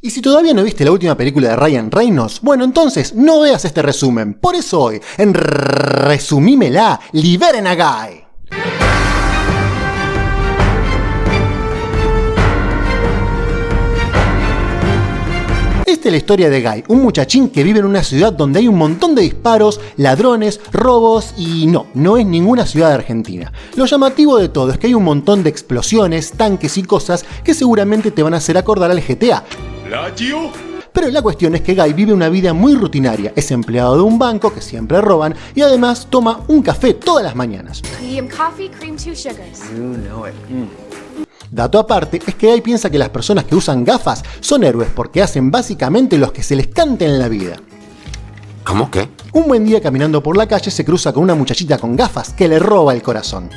Y si todavía no viste la última película de Ryan Reynolds, bueno, entonces no veas este resumen. Por eso hoy, en Resumímela, liberen a Guy. Esta es la historia de Guy, un muchachín que vive en una ciudad donde hay un montón de disparos, ladrones, robos y no es ninguna ciudad de Argentina. Lo llamativo de todo es que hay un montón de explosiones, tanques y cosas que seguramente te van a hacer acordar al GTA. Pero la cuestión es que Guy vive una vida muy rutinaria, es empleado de un banco que siempre roban y además toma un café todas las mañanas. Coffee, cream, 2 sugars. Dato aparte es que Guy piensa que las personas que usan gafas son héroes porque hacen básicamente los que se les cante en la vida. ¿Cómo qué? Un buen día caminando por la calle se cruza con una muchachita con gafas que le roba el corazón.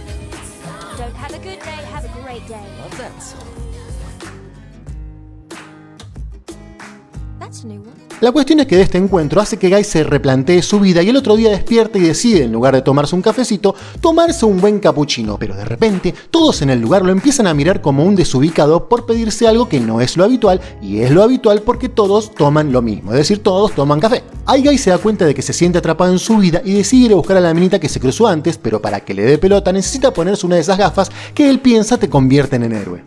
La cuestión es que de este encuentro hace que Guy se replantee su vida y el otro día despierta y decide, en lugar de tomarse un cafecito, tomarse un buen capuchino. Pero de repente, todos en el lugar lo empiezan a mirar como un desubicado por pedirse algo que no es lo habitual, y es lo habitual porque todos toman lo mismo, es decir, todos toman café. Ahí Guy se da cuenta de que se siente atrapado en su vida y decide ir a buscar a la minita que se cruzó antes, pero para que le dé pelota necesita ponerse una de esas gafas que él piensa te convierten en héroe.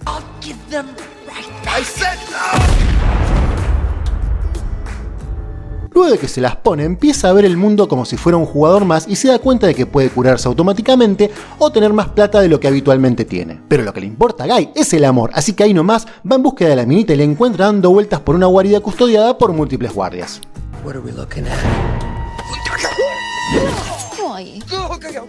Luego de que se las pone, empieza a ver el mundo como si fuera un jugador más y se da cuenta de que puede curarse automáticamente o tener más plata de lo que habitualmente tiene. Pero lo que le importa a Guy es el amor, así que ahí nomás va en búsqueda de la minita y la encuentra dando vueltas por una guarida custodiada por múltiples guardias. What are we looking at? Who are you? Oh, okay.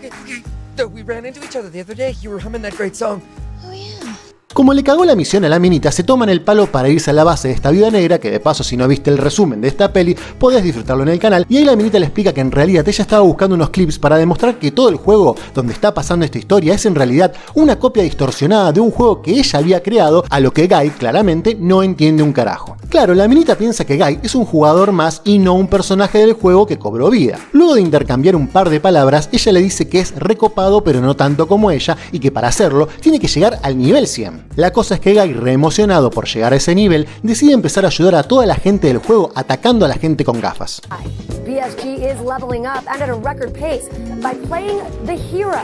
We ran into each other the other day. You were humming that great song. Oh, yeah. Como le cagó la misión a la minita, se toman el palo para irse a la base de esta Viuda Negra, que de paso si no viste el resumen de esta peli, podés disfrutarlo en el canal, y ahí la minita le explica que en realidad ella estaba buscando unos clips para demostrar que todo el juego donde está pasando esta historia es en realidad una copia distorsionada de un juego que ella había creado, a lo que Guy claramente no entiende un carajo. Claro, la minita piensa que Guy es un jugador más y no un personaje del juego que cobró vida. Luego de intercambiar un par de palabras, ella le dice que es recopado pero no tanto como ella, y que para hacerlo tiene que llegar al nivel 100. La cosa es que Guy, reemocionado por llegar a ese nivel, decide empezar a ayudar a toda la gente del juego atacando a la gente con gafas. BSG is leveling up and at a record pace by playing the hero.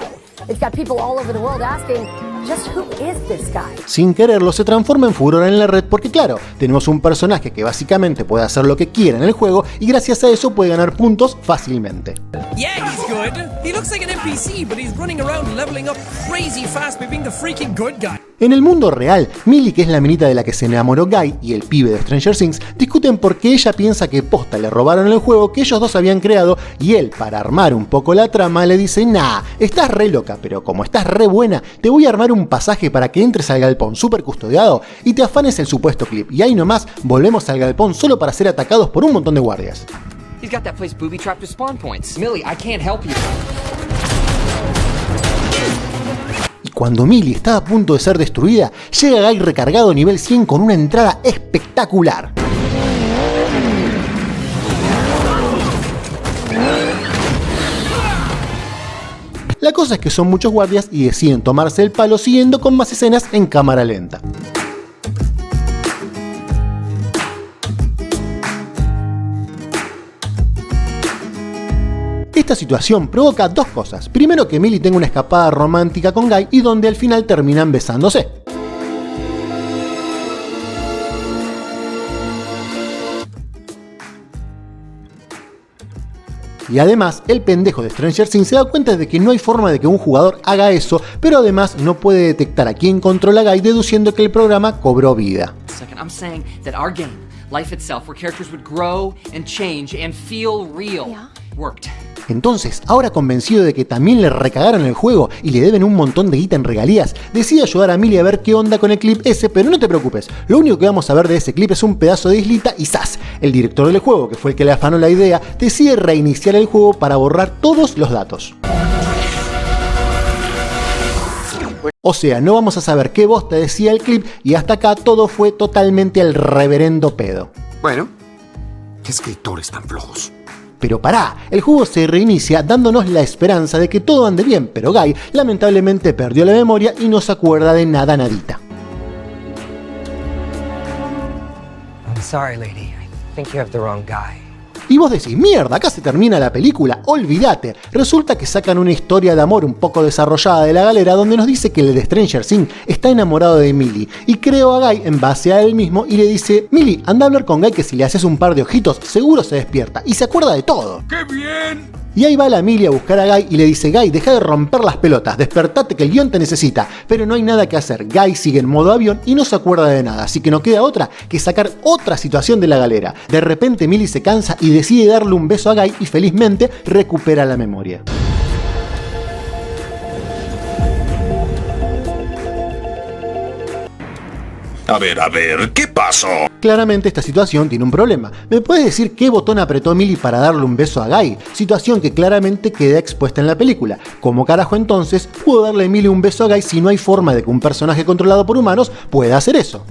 It's got people all over the world asking, just who is this guy? Sin quererlo, se transforma en furor en la red porque claro, tenemos un personaje que básicamente puede hacer lo que quiera en el juego y gracias a eso puede ganar puntos fácilmente. Yeah, he's good. He looks like an NPC, but he's running around leveling up crazy fast by being the freaking good guy. En el mundo real, Millie, que es la minita de la que se enamoró Guy, y el pibe de Stranger Things, discuten porque ella piensa que posta le robaron el juego que ellos dos habían creado y él, para armar un poco la trama, le dice: nah, estás re loca, pero como estás re buena, te voy a armar un pasaje para que entres al galpón super custodiado y te afanes el supuesto clip. Y ahí nomás volvemos al galpón solo para ser atacados por un montón de guardias. He's got that place booby-trapped with spawn points. Millie, I can't help you. Cuando Millie está a punto de ser destruida, llega Guy recargado nivel 100 con una entrada espectacular. La cosa es que son muchos guardias y deciden tomarse el palo siguiendo con más escenas en cámara lenta. Esta situación provoca dos cosas. Primero, que Millie tenga una escapada romántica con Guy y donde al final terminan besándose. Y además, el pendejo de Stranger Things se da cuenta de que no hay forma de que un jugador haga eso, pero además no puede detectar a quién controla a Guy, deduciendo que el programa cobró vida. I'm saying that our game, life itself, where characters would grow and change and feel real, worked. Entonces, ahora convencido de que también le recagaron el juego y le deben un montón de guita en regalías, decide ayudar a Millie a ver qué onda con el clip ese, pero no te preocupes, lo único que vamos a ver de ese clip es un pedazo de islita y ¡zas! El director del juego, que fue el que le afanó la idea, decide reiniciar el juego para borrar todos los datos. O sea, no vamos a saber qué bosta decía el clip y hasta acá todo fue totalmente al reverendo pedo. Bueno, qué escritores tan flojos. Pero pará, el juego se reinicia dándonos la esperanza de que todo ande bien, pero Guy lamentablemente perdió la memoria y no se acuerda de nada nadita. Sorry, lady. I think you have the wrong guy. Y vos decís, mierda, acá se termina la película, olvídate. Resulta que sacan una historia de amor un poco desarrollada de la galera donde nos dice que el de Stranger Things está enamorado de Millie y creó a Guy en base a él mismo y le dice, Millie, anda a hablar con Guy que si le haces un par de ojitos seguro se despierta y se acuerda de todo. ¡Qué bien! Y ahí va la Millie a buscar a Guy y le dice, Guy, deja de romper las pelotas, despertate que el guión te necesita. Pero no hay nada que hacer, Guy sigue en modo avión y no se acuerda de nada, así que no queda otra que sacar otra situación de la galera. De repente Millie se cansa y decide darle un beso a Guy y felizmente recupera la memoria. A ver, ¿qué pasó? Claramente esta situación tiene un problema. ¿Me puedes decir qué botón apretó Millie para darle un beso a Guy? Situación que claramente queda expuesta en la película. ¿Cómo carajo entonces pudo darle a Millie un beso a Guy si no hay forma de que un personaje controlado por humanos pueda hacer eso?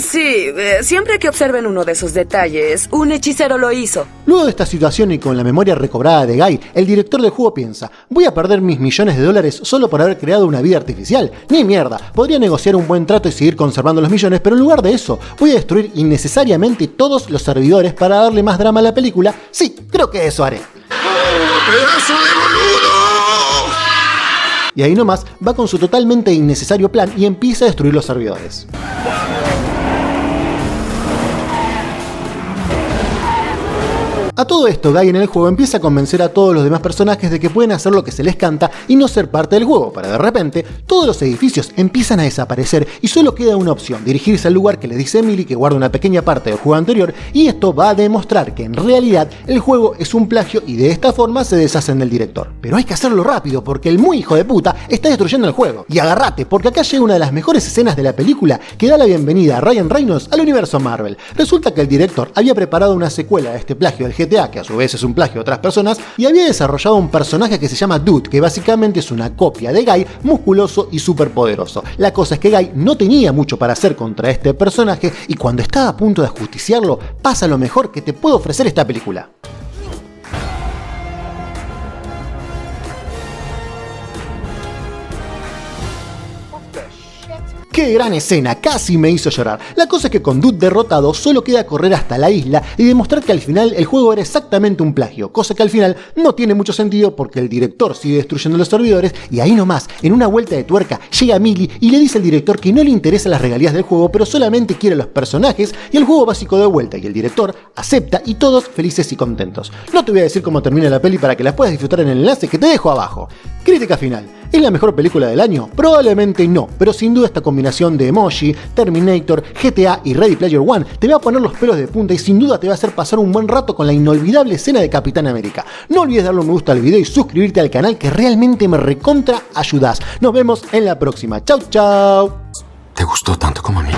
Sí, siempre que observen uno de esos detalles, un hechicero lo hizo. Luego de esta situación y con la memoria recobrada de Guy, el director del juego piensa, voy a perder mis millones de dólares solo por haber creado una vida artificial. Ni mierda, podría negociar un buen trato y seguir conservando los millones, pero en lugar de eso, voy a destruir innecesariamente todos los servidores para darle más drama a la película. Sí, creo que eso haré. ¡Pedazo de boludo! Y ahí nomás va con su totalmente innecesario plan y empieza a destruir los servidores. A todo esto, Guy en el juego empieza a convencer a todos los demás personajes de que pueden hacer lo que se les canta y no ser parte del juego, para de repente todos los edificios empiezan a desaparecer y solo queda una opción, dirigirse al lugar que les dice Millie que guarda una pequeña parte del juego anterior, y esto va a demostrar que en realidad el juego es un plagio y de esta forma se deshacen del director. Pero hay que hacerlo rápido porque el muy hijo de puta está destruyendo el juego. Y agarrate, porque acá llega una de las mejores escenas de la película que da la bienvenida a Ryan Reynolds al universo Marvel. Resulta que el director había preparado una secuela de este plagio del GTA, que a su vez es un plagio de otras personas, y había desarrollado un personaje que se llama Dude, que básicamente es una copia de Guy, musculoso y superpoderoso. La cosa es que Guy no tenía mucho para hacer contra este personaje, y cuando estaba a punto de ajusticiarlo, pasa lo mejor que te puede ofrecer esta película. ¡Qué gran escena! Casi me hizo llorar. La cosa es que con Dude derrotado solo queda correr hasta la isla y demostrar que al final el juego era exactamente un plagio, cosa que al final no tiene mucho sentido porque el director sigue destruyendo los servidores y ahí nomás, en una vuelta de tuerca, llega Millie y le dice al director que no le interesan las regalías del juego, pero solamente quiere los personajes y el juego básico de vuelta, y el director acepta y todos felices y contentos. No te voy a decir cómo termina la peli para que la puedas disfrutar en el enlace que te dejo abajo. Crítica final. ¿Es la mejor película del año? Probablemente no, pero sin duda esta combinación de Emoji, Terminator, GTA y Ready Player One te va a poner los pelos de punta y sin duda te va a hacer pasar un buen rato con la inolvidable escena de Capitán América. No olvides darle un me gusta al video y suscribirte al canal que realmente me recontra ayudás. Nos vemos en la próxima. Chau chau. ¿Te gustó tanto como a mí?